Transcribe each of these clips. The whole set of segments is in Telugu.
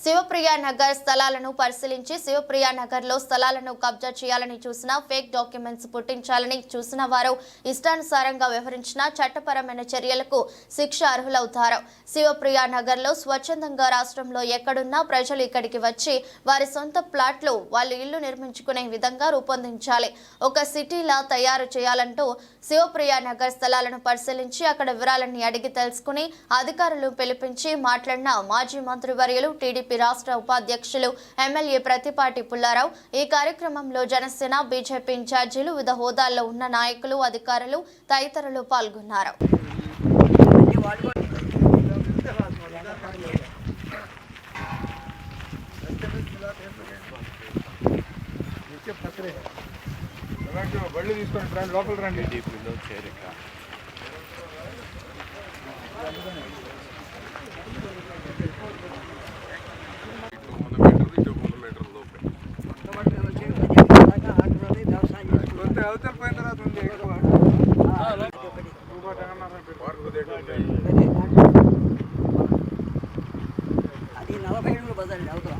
శివప్రియ నగర్ స్థలాలను పరిశీలించి శివప్రియ నగర్ లో స్థలాలను కబ్జా చేయాలని చూసిన ఫేక్ డాక్యుమెంట్స్ పుట్టించాలని చూసిన వారు ఇష్టానుసారంగా వ్యవహరించిన చట్టపరమైన చర్యలకు శిక్ష అర్హులవుతారు. శివప్రియ నగర్ లో స్వచ్ఛందంగా రాష్ట్రంలో ఎక్కడున్నా ప్రజలు ఇక్కడికి వచ్చి వారి సొంత ప్లాట్లు వాళ్ళు ఇల్లు నిర్మించుకునే విధంగా రూపొందించాలి. ఒక సిటీలా తయారు చేయాలంటూ శివప్రియ నగర్ స్థలాలను పరిశీలించి అక్కడ వివరాలన్నీ అడిగి తెలుసుకుని అధికారులు పిలిపించి మాట్లాడిన మాజీ మంత్రివర్యులు టీడీపీ రాష్ట్ర ఉపాధ్యక్షులు ఎమ్మెల్యే ప్రతిపాటి పుల్లారావు. ఈ కార్యక్రమంలో జనసేన బీజేపీ ఇన్ఛార్జీలు వివిధ హోదాల్లో ఉన్న నాయకులు అధికారులు తదితరులు పాల్గొన్నారు. అవతల పోయిన తర్వాత అది 40 అడుగులు బజార్ అవతల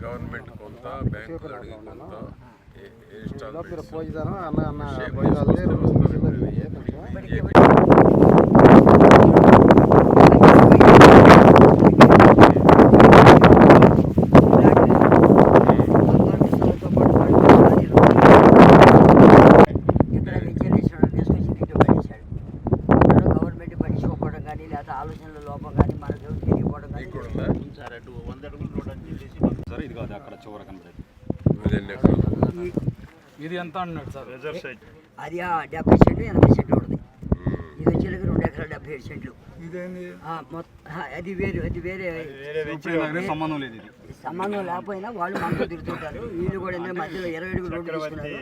గవర్నమెంట్ కొంత బ్యాంకు ఆలోచనల లోపం కానీ మనకు తెలియకపోవడం కానీ ఇది కాదు అక్కడ చివర కనబడేది ఇది ఎంత అన్నాడు సార్ రిజర్వ్ సైట్ అది 70 సెంట్లు 80 సెంట్లు ఉంటుంది. ఇది వచ్చేది 2 ఎకరాల 77 సెంట్లు. అది వేరు అది వేరే సంబంధం లేదు. ఇది సంబంధం లేకపోయినా వాళ్ళు మనతో తిరుగుతుంటారు. వీళ్ళు కూడా మధ్యలో 20 అడుగులు రోడ్డు తీసుకున్నారు.